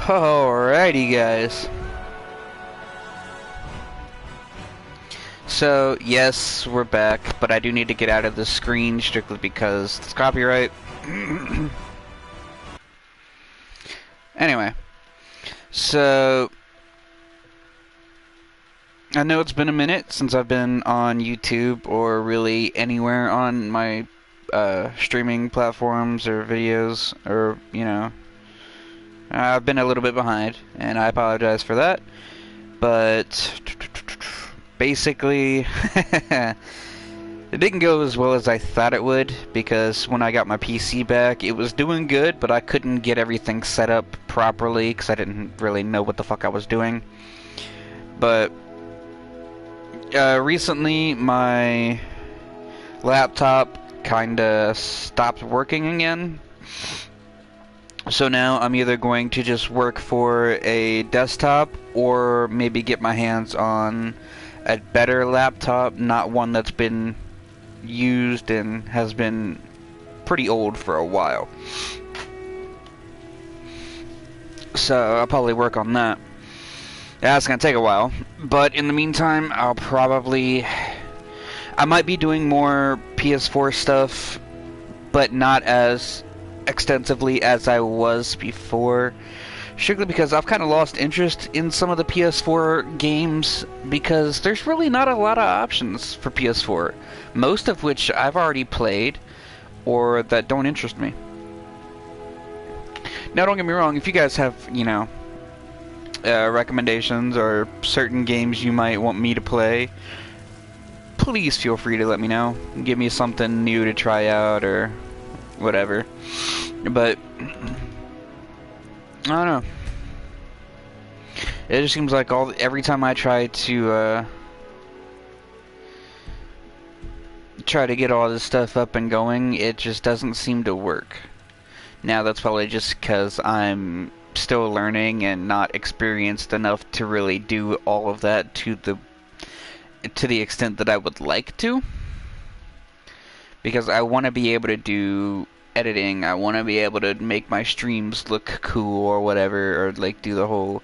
Alrighty, guys. So, yes, we're back, but I do need to get out of the screen strictly because it's copyright. Anyway, so I know it's been a minute since I've been on YouTube or really anywhere on my streaming platforms or videos, or, you know, I've been a little bit behind, and I apologize for that, but basically, it didn't go as well as I thought it would, because when I got my PC back, it was doing good, but I couldn't get everything set up properly, because I didn't really know what the fuck I was doing. But recently, my laptop kinda stopped working again. So now I'm either going to just work for a desktop or maybe get my hands on a better laptop, not one that's been used and has been pretty old for a while. So I'll probably work on that. That's gonna take a while, but in the meantime I might be doing more PS4 stuff, but not as extensively as I was before, strictly because I've kind of lost interest in some of the PS4 games, because there's really not a lot of options for PS4, most of which I've already played or that don't interest me. Now, don't get me wrong, if you guys have, you know, recommendations or certain games you might want me to play, please feel free to let me know. Give me something new to try out or whatever. But I don't know. It just seems like every time I try to get all this stuff up and going, it just doesn't seem to work. Now that's probably just because I'm still learning and not experienced enough to really do all of that to the extent that I would like to. Because I want to be able to do editing, I want to be able to make my streams look cool or whatever, or like do the whole,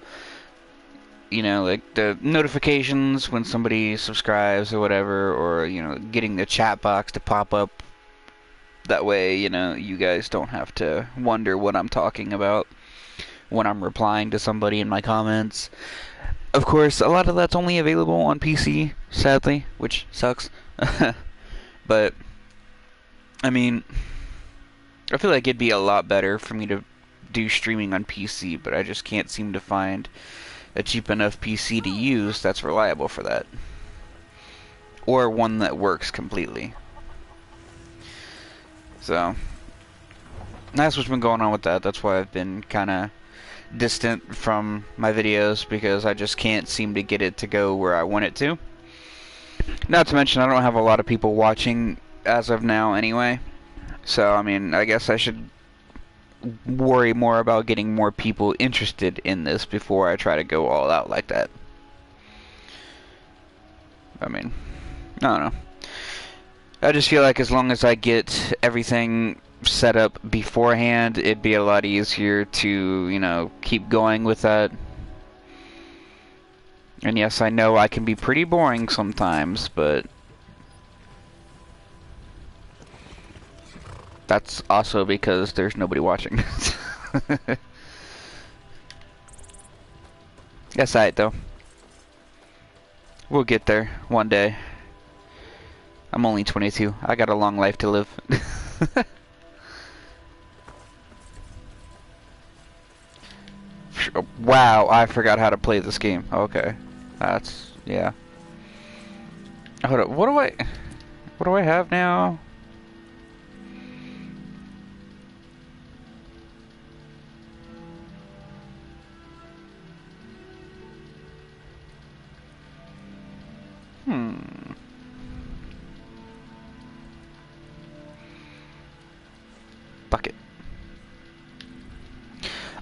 you know, like the notifications when somebody subscribes or whatever, or, you know, getting the chat box to pop up. That way, you know, you guys don't have to wonder what I'm talking about when I'm replying to somebody in my comments. Of course, a lot of that's only available on PC, sadly, which sucks. But I mean, I feel like it'd be a lot better for me to do streaming on PC, but I just can't seem to find a cheap enough PC to use that's reliable for that. Or one that works completely. So that's what's been going on with that. That's why I've been kind of distant from my videos, because I just can't seem to get it to go where I want it to. Not to mention, I don't have a lot of people watching as of now anyway. So, I mean, I guess I should worry more about getting more people interested in this before I try to go all out like that. I mean, I don't know. I just feel like as long as I get everything set up beforehand, it'd be a lot easier to, you know, keep going with that. And yes, I know I can be pretty boring sometimes, but that's also because there's nobody watching. That's alright though. We'll get there one day. I'm only 22. I got a long life to live. Wow, I forgot how to play this game. Okay. That's, yeah. Hold up, what do I have now? Bucket.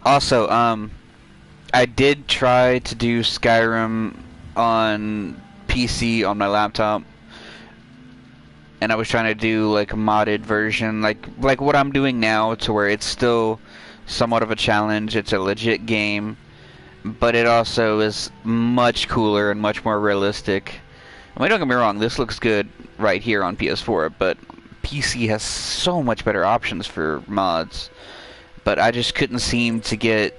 Also, I did try to do Skyrim on PC on my laptop, and I was trying to do like a modded version, like what I'm doing now, to where it's still somewhat of a challenge. It's a legit game, but it also is much cooler and much more realistic. I mean, don't get me wrong, this looks good right here on PS4, but PC has so much better options for mods. But I just couldn't seem to get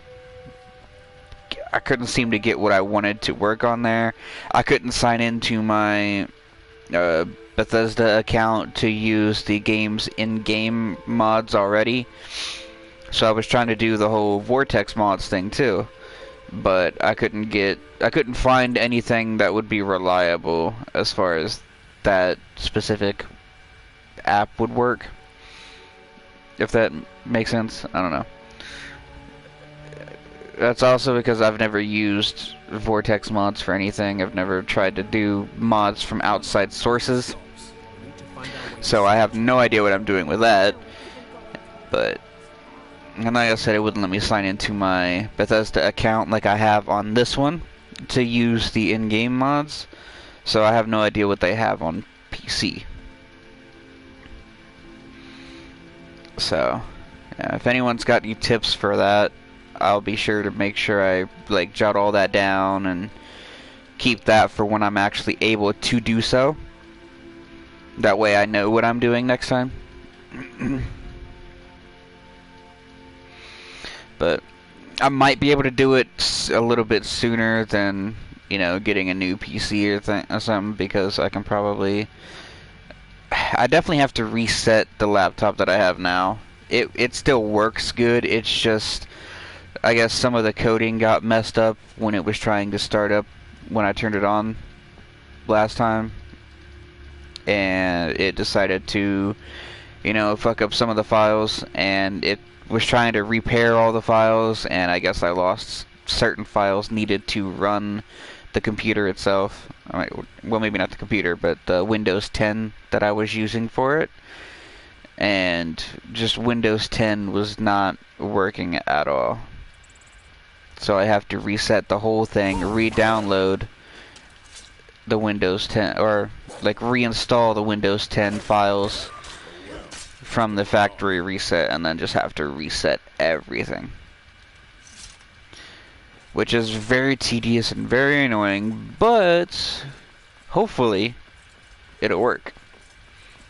what I wanted to work on there. I couldn't sign into my Bethesda account to use the game's in-game mods already. So I was trying to do the whole Vortex mods thing too. But I couldn't find anything that would be reliable as far as that specific app would work. If that makes sense, I don't know. That's also because I've never used Vortex mods for anything. I've never tried to do mods from outside sources. So I have no idea what I'm doing with that. But, and like I said, it wouldn't let me sign into my Bethesda account like I have on this one to use the in-game mods. So I have no idea what they have on PC. So, yeah, if anyone's got any tips for that, I'll be sure to make sure I like jot all that down and keep that for when I'm actually able to do so. That way I know what I'm doing next time. But I might be able to do it a little bit sooner than, you know, getting a new PC or something, because I can probably... I definitely have to reset the laptop that I have now. It still works good, it's just... I guess some of the coding got messed up when it was trying to start up when I turned it on last time. And it decided to, you know, fuck up some of the files, and it was trying to repair all the files, and I guess I lost certain files needed to run the computer itself. Well, maybe not the computer, but the Windows 10 that I was using for it. And just Windows 10 was not working at all. So I have to reset the whole thing, re-download the Windows 10, or like reinstall the Windows 10 files from the factory reset, and then just have to reset everything. Which is very tedious and very annoying, but hopefully it'll work.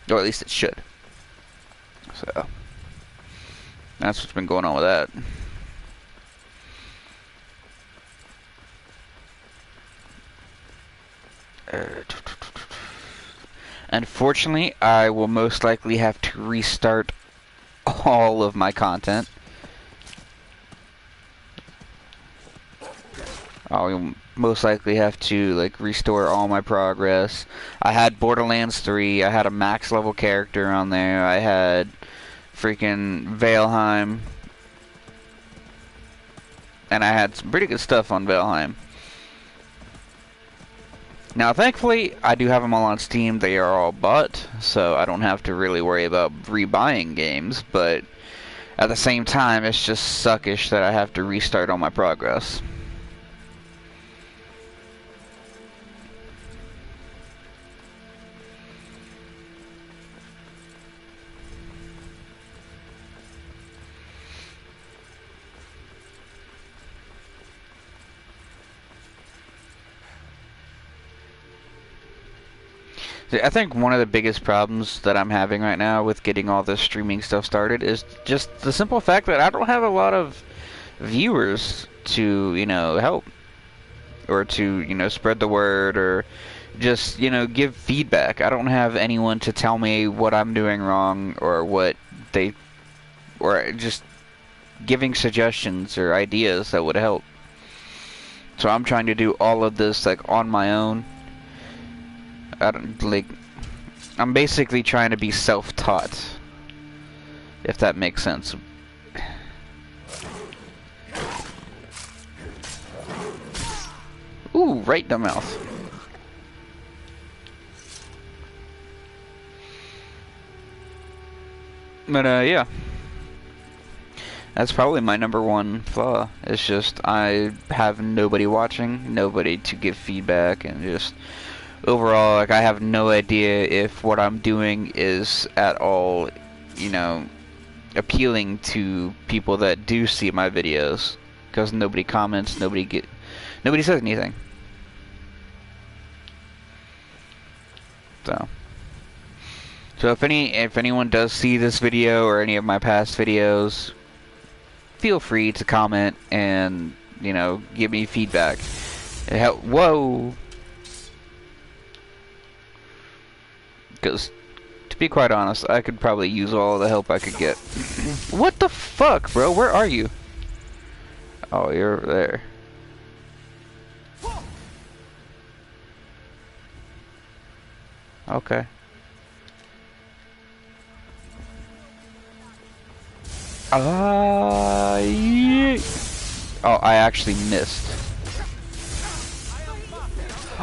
Or at least it should. So that's what's been going on with that. Unfortunately, I will most likely have to restart all of my content. I'll most likely have to like restore all my progress. I had Borderlands 3, I had a max level character on there, I had freaking Valheim, and I had some pretty good stuff on Valheim. Now, thankfully, I do have them all on Steam. They are all bought, so I don't have to really worry about rebuying games, but at the same time, it's just suckish that I have to restart all my progress. I think one of the biggest problems that I'm having right now with getting all this streaming stuff started is just the simple fact that I don't have a lot of viewers to, you know, help. Or to, you know, spread the word, or just, you know, give feedback. I don't have anyone to tell me what I'm doing wrong, or or just giving suggestions or ideas that would help. So I'm trying to do all of this, like, on my own. I'm basically trying to be self-taught, if that makes sense. Ooh, right in the mouth. But, yeah. That's probably my #1 flaw. It's just I have nobody watching, nobody to give feedback, and just... overall, like, I have no idea if what I'm doing is at all, you know, appealing to people that do see my videos, because nobody comments, nobody says anything. So if anyone does see this video or any of my past videos, feel free to comment and, you know, give me feedback. Whoa! Because, to be quite honest, I could probably use all the help I could get. What the fuck, bro? Where are you? Oh, you're there. Okay. Yeah. Oh, I actually missed.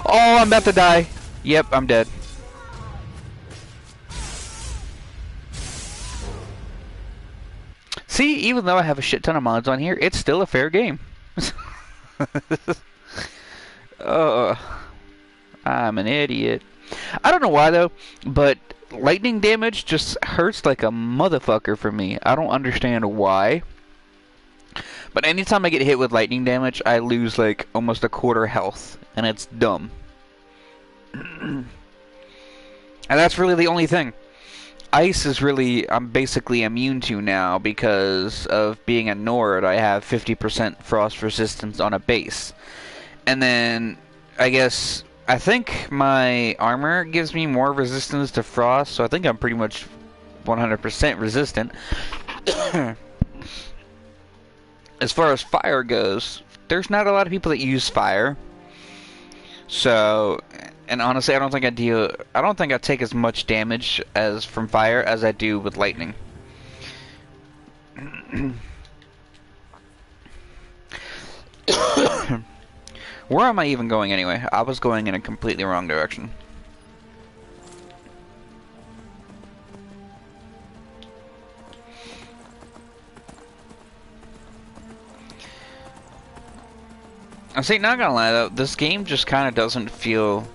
Oh, I'm about to die. Yep, I'm dead. See, even though I have a shit ton of mods on here, it's still a fair game. I'm an idiot. I don't know why though, but lightning damage just hurts like a motherfucker for me. I don't understand why. But anytime I get hit with lightning damage, I lose like almost a quarter health, and it's dumb. And that's really the only thing. Ice is really, I'm basically immune to now because of being a Nord. I have 50% frost resistance on a base. And then, I think my armor gives me more resistance to frost, so I think I'm pretty much 100% resistant. As far as fire goes, there's not a lot of people that use fire. So, and honestly, I don't think I take as much damage as from fire as I do with lightning. Where am I even going anyway? I was going in a completely wrong direction. I see, not gonna lie though, this game just kind of doesn't feel...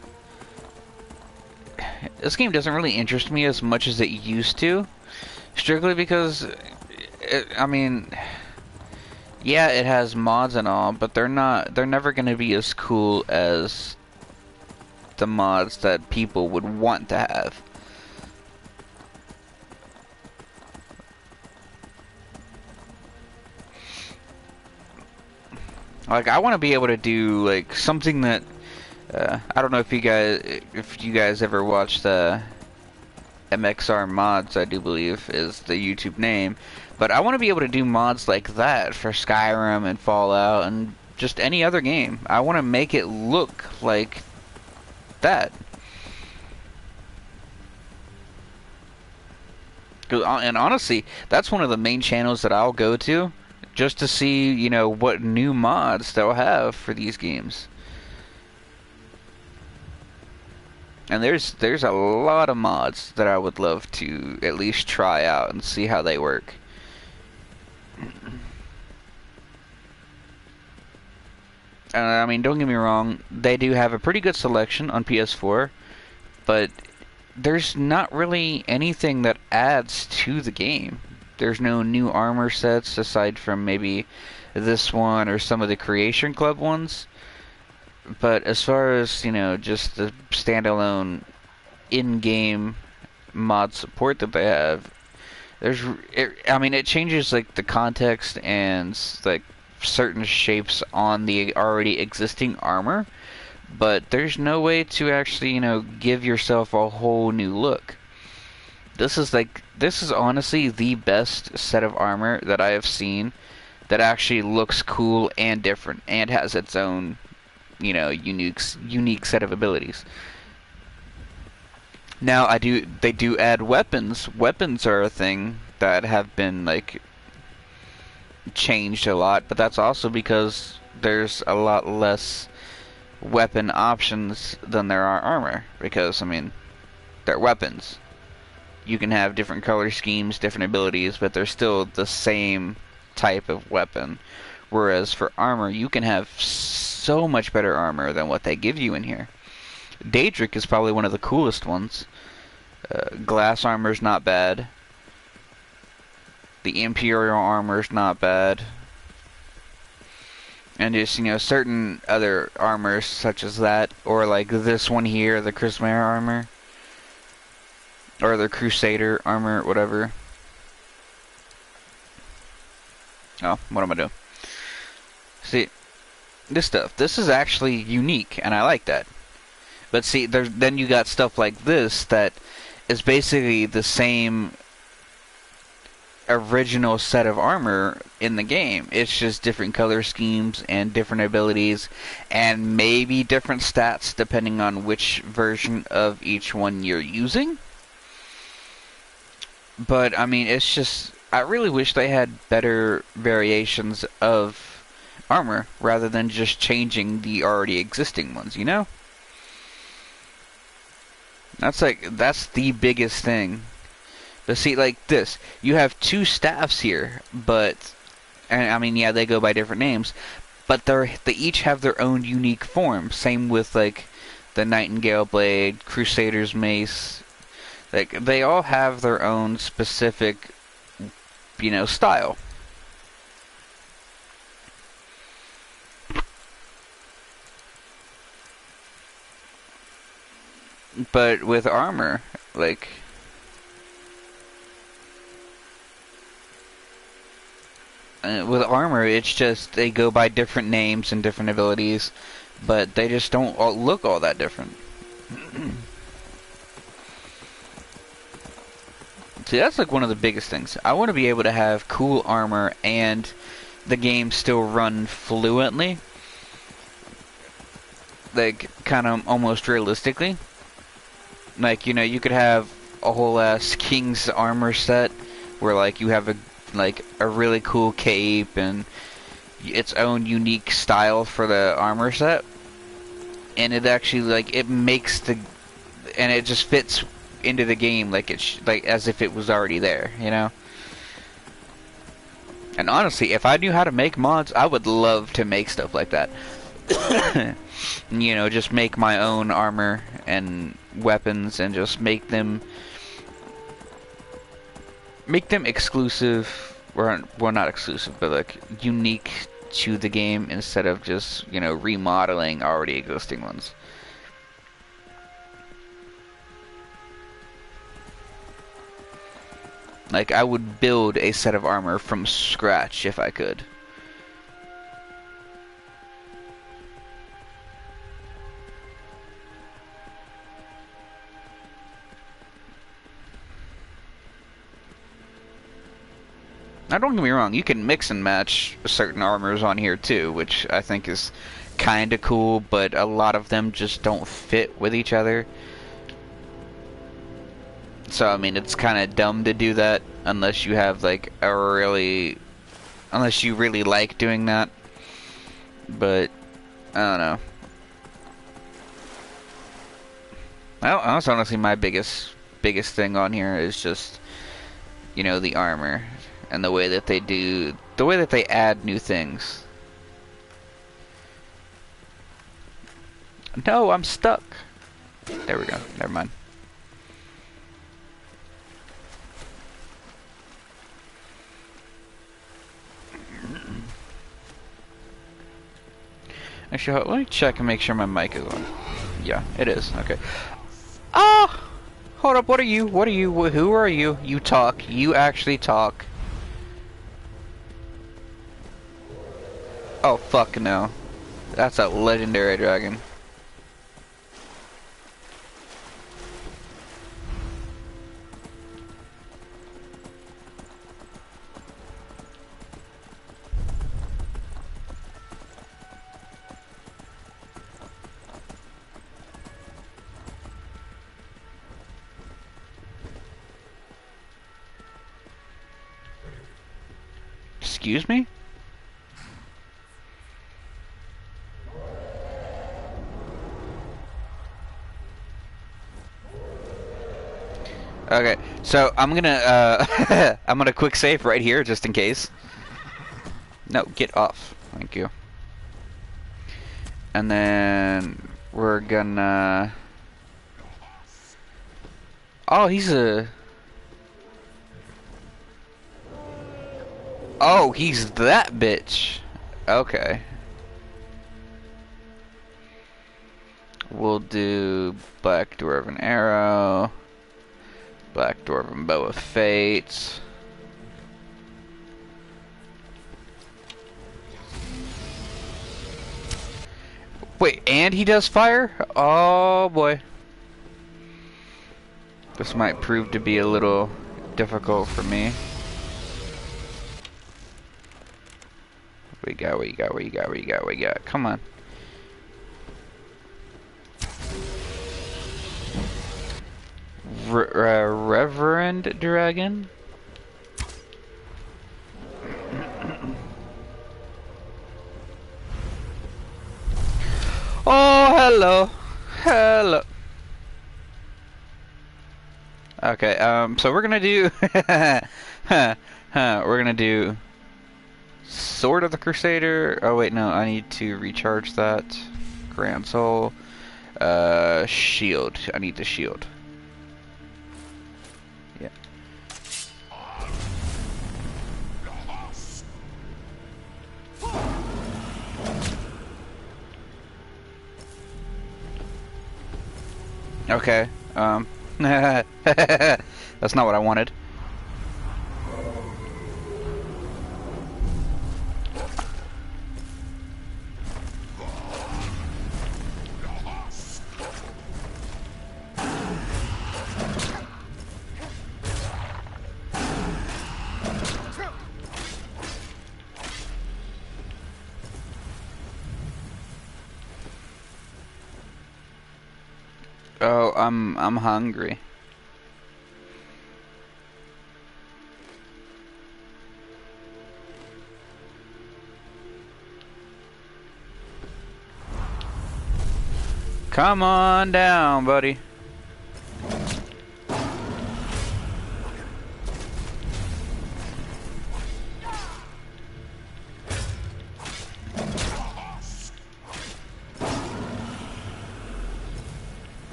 This game doesn't really interest me as much as it used to. Strictly because, I mean... Yeah, it has mods and all, but they're never gonna be as cool as the mods that people would want to have. Like, I want to be able to do like something that I don't know if you guys ever watched the MXR mods, I do believe is the YouTube name, but I want to be able to do mods like that for Skyrim and Fallout and just any other game. I want to make it look like that. And honestly, that's one of the main channels that I'll go to, just to see, you know, what new mods they'll have for these games. And there's a lot of mods that I would love to at least try out and see how they work. I mean, don't get me wrong, they do have a pretty good selection on PS4, but there's not really anything that adds to the game. There's no new armor sets aside from maybe this one or some of the Creation Club ones. But as far as, you know, just the standalone in-game mod support that they have, I mean, it changes like the context and like certain shapes on the already existing armor, but there's no way to actually, you know, give yourself a whole new look. This is honestly the best set of armor that I have seen that actually looks cool and different and has its own, you know, unique set of abilities. Now they do add weapons. Weapons are a thing that have been like changed a lot, but that's also because there's a lot less weapon options than there are armor, because I mean, they're weapons. You can have different color schemes, different abilities, but they're still the same type of weapon. Whereas for armor, you can have so much better armor than what they give you in here. Daedric is probably one of the coolest ones. Glass armor's not bad. The Imperial armor's not bad. And just, certain other armors such as that, or like this one here, the Chrismare armor, or the Crusader armor, whatever. Oh, what am I doing? See, this stuff, this is actually unique, and I like that. But see, then you got stuff like this that is basically the same original set of armor in the game. It's just different color schemes and different abilities and maybe different stats depending on which version of each one you're using. But I mean, it's just, I really wish they had better variations of armor rather than just changing the already existing ones, you know? That's the biggest thing. But see, like this, you have two staffs here, but, and I mean, yeah, they go by different names, but they each have their own unique form. Same with, like, the Nightingale Blade, Crusader's Mace. Like, they all have their own specific, style. But with armor, like, with armor, it's just they go by different names and different abilities, but they just don't all look all that different. See, that's like one of the biggest things. I want to be able to have cool armor and the game still run fluently, like kind of almost realistically. Like, you could have a whole ass King's armor set where like you have a really cool cape and its own unique style for the armor set, and it actually it makes and it just fits into the game like like as if it was already there, And honestly, if I knew how to make mods, I would love to make stuff like that. Just make my own armor and weapons and just make them exclusive, or well, not exclusive, but like unique to the game instead of just, remodeling already existing ones. Like, I would build a set of armor from scratch if I could. Now, don't get me wrong, you can mix and match certain armors on here too, which I think is kinda cool, but a lot of them just don't fit with each other. So, I mean, it's kinda dumb to do that unless you have, like, unless you really like doing that. But, I don't know. That's honestly my biggest thing on here is just, the armor. And the way that they add new things. No, I'm stuck. There we go. Never mind. Actually, let me check and make sure my mic is on. Yeah, it is. Okay. Ah! Hold up, what are you? What are you? Who are you? You talk. You actually talk. Oh, fuck no. That's a legendary dragon. Excuse me? Okay, so I'm gonna I'm gonna quick save right here just in case. No, get off. Thank you. And then we're gonna. Oh, he's a. Oh, he's that bitch. Okay. We'll do Black Dwarven Arrow, Black Dwarven Bow of Fates. Wait, and he does fire? Oh boy. This might prove to be a little difficult for me. What you got? Come on. Reverend Dragon? Oh, hello. Hello. Okay, so we're gonna do... we're gonna do... Sword of the Crusader. Oh, wait, no, I need to recharge that. Grand Soul. Shield. I need the shield. Yeah. Okay, that's not what I wanted. Oh, I'm hungry. Come on down, buddy.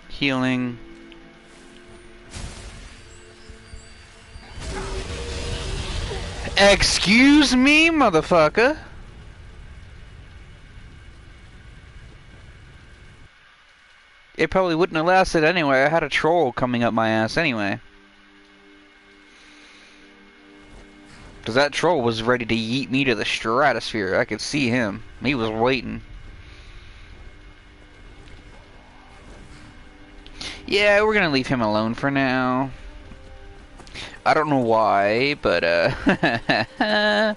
Healing. Excuse me, motherfucker. It probably wouldn't have lasted anyway. I had a troll coming up my ass anyway. Because that troll was ready to yeet me to the stratosphere. I could see him. He was waiting. Yeah, we're gonna leave him alone for now. I don't know why, but I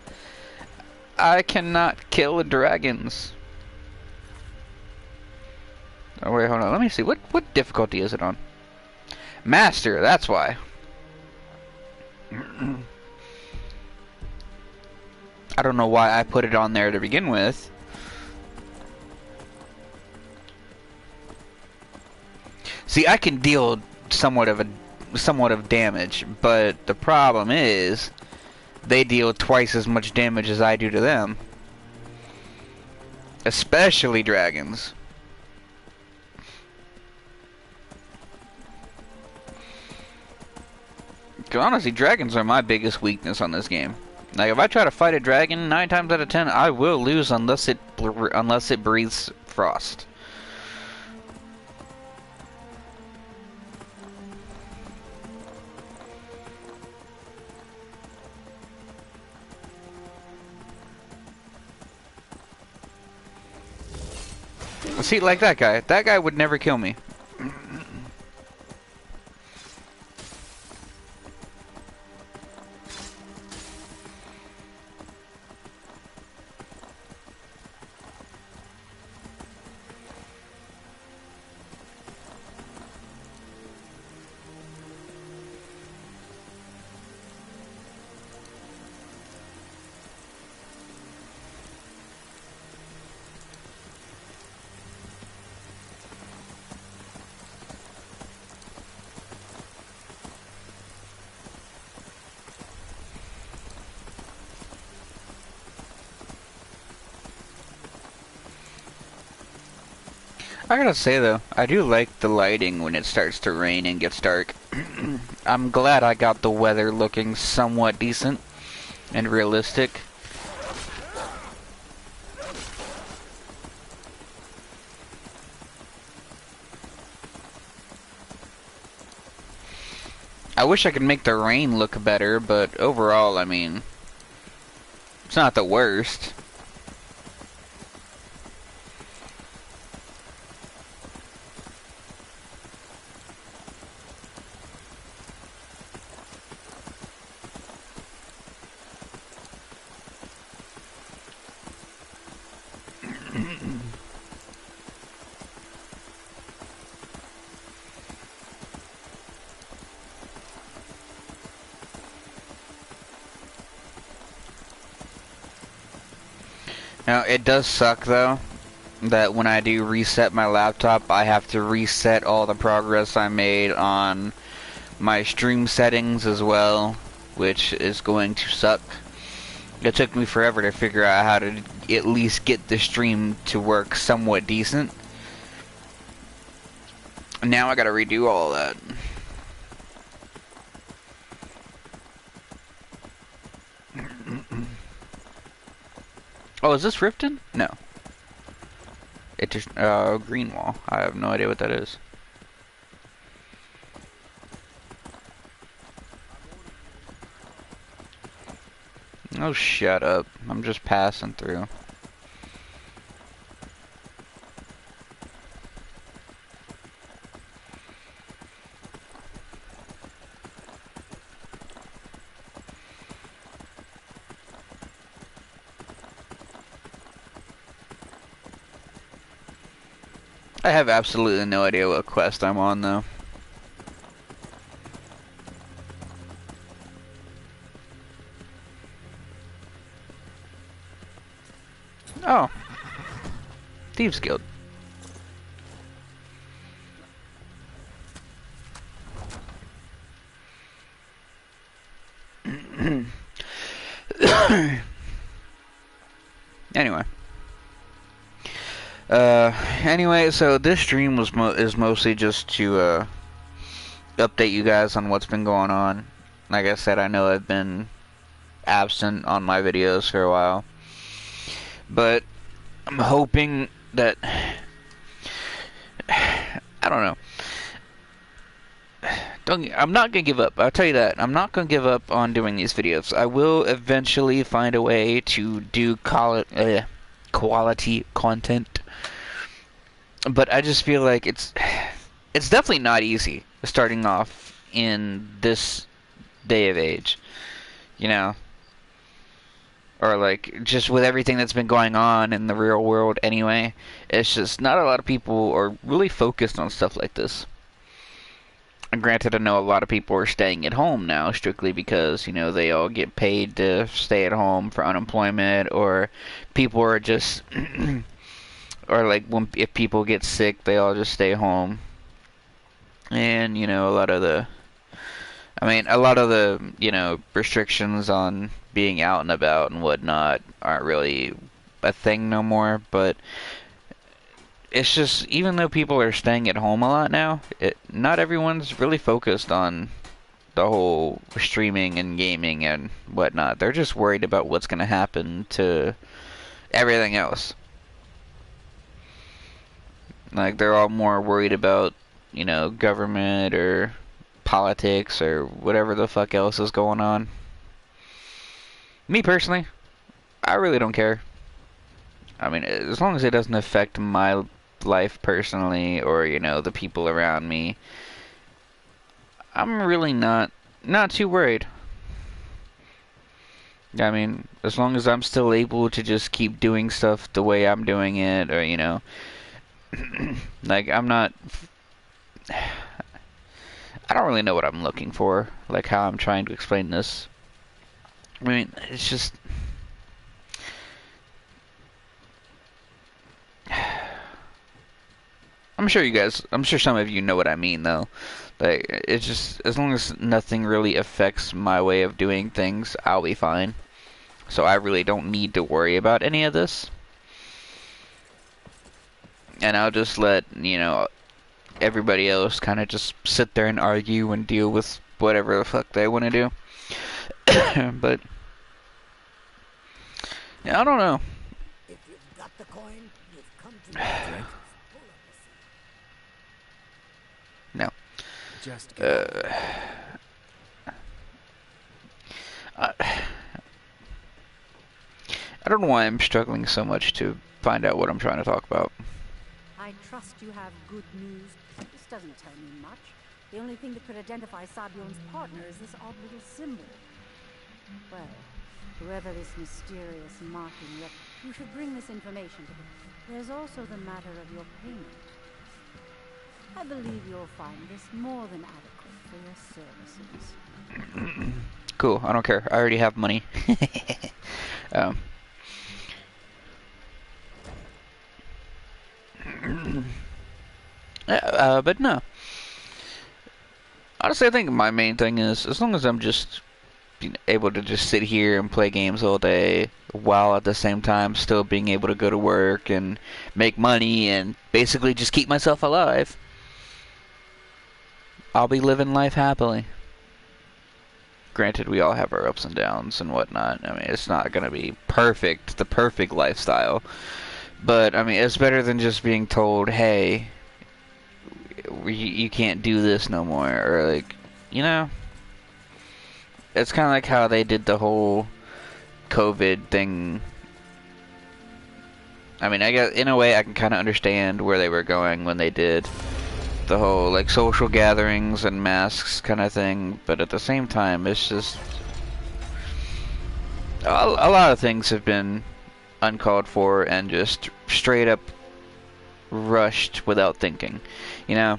cannot kill dragons. Oh wait, hold on. Let me see. What difficulty is it on? Master. That's why. I don't know why I put it on there to begin with. See, I can deal somewhat of damage, but the problem is they deal twice as much damage as I do to them. Especially dragons. Because honestly, dragons are my biggest weakness on this game. Like, if I try to fight a dragon, 9 times out of 10, I will lose unless it breathes frost. See, like that guy. That guy would never kill me. I gotta say though, I do like the lighting when it starts to rain and gets dark. I'm glad I got the weather looking somewhat decent and realistic. I wish I could make the rain look better, but overall, I mean, it's not the worst. Now, it does suck though, that when I do reset my laptop, I have to reset all the progress I made on my stream settings as well, which is going to suck. It took me forever to figure out how to at least get the stream to work somewhat decent. Now I gotta redo all that. Oh, is this Riften? No. It just, green wall. I have no idea what that is. Oh, shut up. I'm just passing through. I have absolutely no idea what quest I'm on, though. Oh. Thieves Guild. Anyway. Anyway, so this stream was is mostly just to, update you guys on what's been going on. Like I said, I know I've been absent on my videos for a while. But I'm hoping that... I don't know. I'm not gonna give up. I'll tell you that. I'm not gonna give up on doing these videos. I will eventually find a way to do quality content. But I just feel like it's definitely not easy starting off in this day of age. You know? Or like just with everything that's been going on in the real world anyway, it's just not a lot of people are really focused on stuff like this. And granted, I know a lot of people are staying at home now strictly because, you know, they all get paid to stay at home for unemployment, or people are just or like if people get sick, they all just stay home. And, you know, a lot of the you know, restrictions on being out and about and whatnot aren't really a thing no more, but it's just, even though people are staying at home a lot now, not everyone's really focused on the whole streaming and gaming and whatnot. They're just worried about what's going to happen to everything else. Like, they're all more worried about, you know, government or politics or whatever the fuck else is going on. Me personally, I really don't care. I mean, as long as it doesn't affect my life personally or, you know, the people around me, I'm really not too worried. I mean, as long as I'm still able to just keep doing stuff the way I'm doing it, or, you know, like, I'm not... I don't really know what I'm looking for, like how I'm trying to explain this. I mean, it's just... I'm sure some of you know what I mean, though. Like, it's just, as long as nothing really affects my way of doing things, I'll be fine. So I really don't need to worry about any of this. and I'll just let, you know, everybody else kind of just sit there and argue and deal with whatever the fuck they want to do. But yeah, I don't know. If you've got the coin, you've come to me. No. Just get I, I don't know why I'm struggling so much to find out what I'm trying to talk about. I trust you have good news. This doesn't tell me much. The only thing that could identify Sabion's partner is this odd little symbol. Well, whoever this mysterious marking rep, you should bring this information to them. There's also the matter of your payment. I believe you'll find this more than adequate for your services. Cool, I don't care. I already have money. But no. Honestly, I think my main thing is, as long as I'm just able to just sit here and play games all day, while at the same time still being able to go to work and make money and basically just keep myself alive, I'll be living life happily. Granted, we all have our ups and downs and whatnot. I mean, it's not going to be perfect, the perfect lifestyle. But, I mean, it's better than just being told, hey, you can't do this no more. Or, like, you know? It's kind of like how they did the whole COVID thing. I mean, I guess, in a way, I can kind of understand where they were going when they did the whole, like, social gatherings and masks kind of thing. But at the same time, it's just... a lot of things have been uncalled for and just straight up rushed without thinking, you know?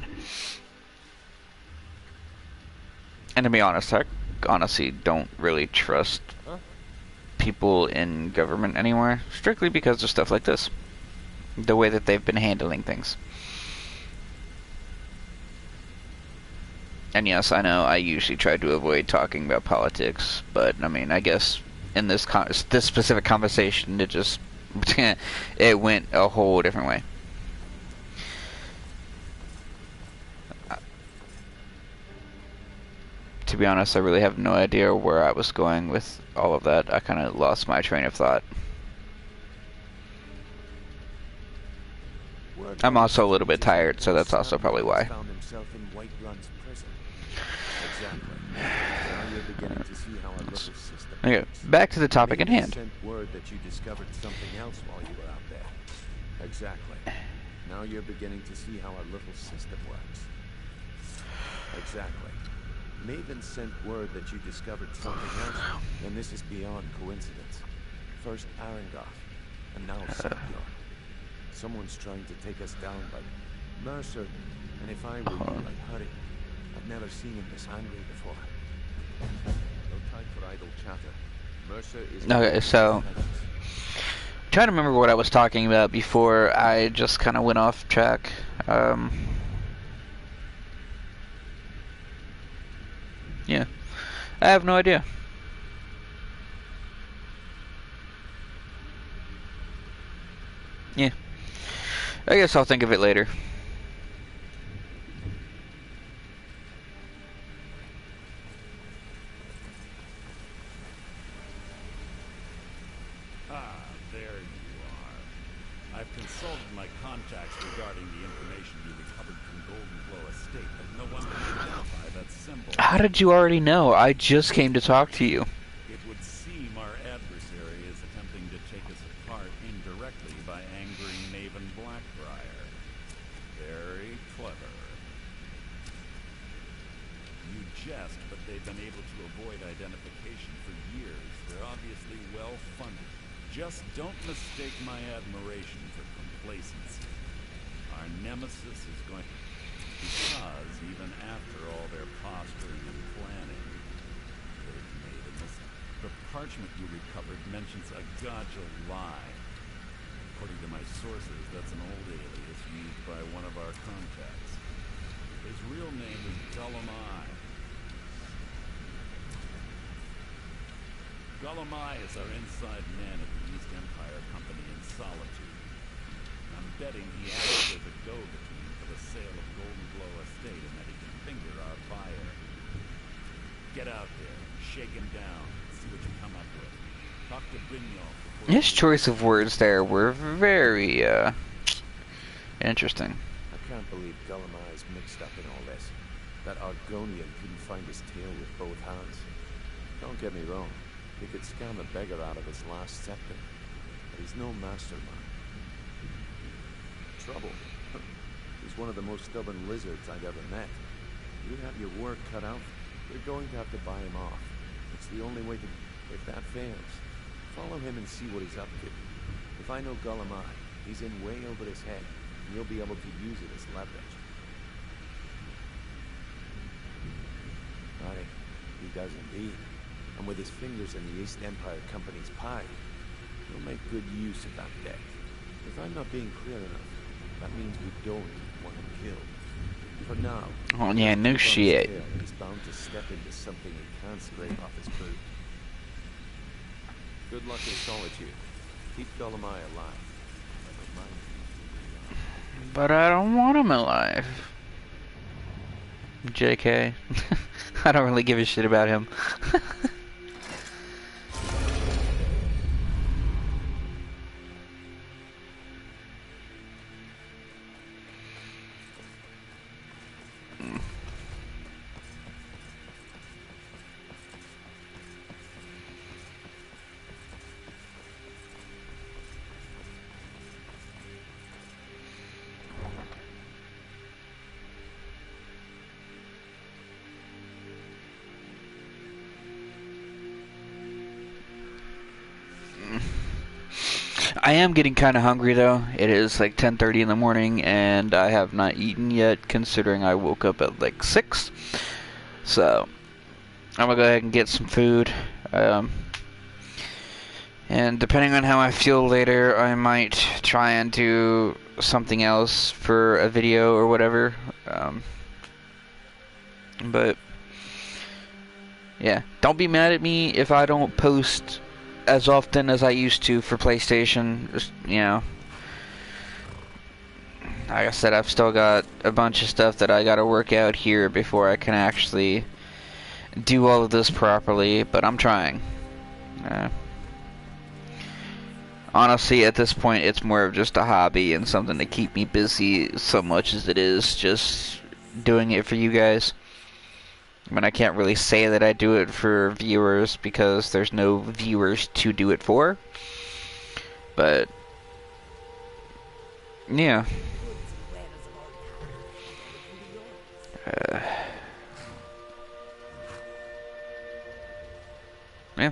And to be honest, I honestly don't really trust people in government anymore, strictly because of stuff like this. The way that they've been handling things. And yes, I know I usually try to avoid talking about politics, but I mean, I guess in this specific conversation, it just it went a whole different way. To be honest, I really have no idea where I was going with all of that. I kind of lost my train of thought. I'm also a little bit tired, so that's also probably why. Okay, back to the topic at hand. Word that you discovered something else while you were out there. Exactly. Now you're beginning to see how our little system works. Exactly. Maven sent word that you discovered something else, and this is beyond coincidence. First Arangoth, and now Savior. Someone's trying to take us down, but Mercer, and if I were you, I'd hurry. I've never seen him this angry before. No time for idle chatter. Mercer is... Okay, so... trying to remember what I was talking about before I just kind of went off track. Yeah. I have no idea. Yeah. I guess I'll think of it later. There you are. I've consulted my contacts regarding the information you recovered from Golden Glow Estate, but no one can identify that symbol. How did you already know? I just came to talk to you. It would seem our adversary is attempting to take us apart indirectly by angering Maven Blackbriar. Very clever. You jest, but they've been able to avoid identification for years. They're obviously well-funded. Just don't mistake my admiration for complacency. Our nemesis is going to... Because even after all their posturing and planning, they've made a mistake. The parchment you recovered mentions a Gaja lie. According to my sources, that's an old alias used by one of our contacts. His real name is Gullumai. Gullumai is our inside man at the East Empire Company in Solitude. I'm betting he acts as a go-between for the sale of Golden Glow Estate and that he can finger our buyer. Get out there, shake him down, see what you come up with. Talk to Brignon before His choice of words there were very, interesting. I can't believe Guillemot is mixed up in all this. That Argonian couldn't find his tail with both hands. Don't get me wrong, he could scam a beggar out of his last scepter, but he's no mastermind. Trouble. He's one of the most stubborn lizards I've ever met. You have your work cut out. You're going to have to buy him off. It's the only way to... If that fails, follow him and see what he's up to. If I know Guillemot, he's in way over his head, and you'll be able to use it as leverage. Aye, he does indeed. And with his fingers in the East Empire Company's pie, he'll make good use of that debt. If I'm not being clear enough, that means we don't want him killed. For now, Oh yeah, no shit. he's bound to step into something he can't scrape off his boot. Good luck in solitude. Keep Guillemot alive. But I don't want him alive. JK. I don't really give a shit about him. I am getting kind of hungry though. It is like 10:30 in the morning and I have not eaten yet, considering I woke up at like 6. So I'm gonna go ahead and get some food. And depending on how I feel later, I might try and do something else for a video or whatever. But yeah, don't be mad at me if I don't post as often as I used to for PlayStation. Just, you know, like I said, I've still got a bunch of stuff that I gotta work out here before I can actually do all of this properly, but I'm trying. Honestly, at this point, it's more of just a hobby and something to keep me busy so much as it is just doing it for you guys. I mean, I can't really say that I do it for viewers because there's no viewers to do it for. But, yeah. Yeah.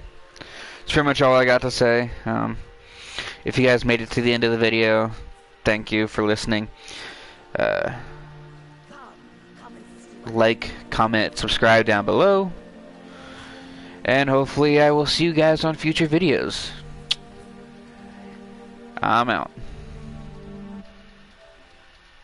That's pretty much all I got to say. If you guys made it to the end of the video, thank you for listening. Like, comment, subscribe down below. And hopefully I will see you guys on future videos. I'm out.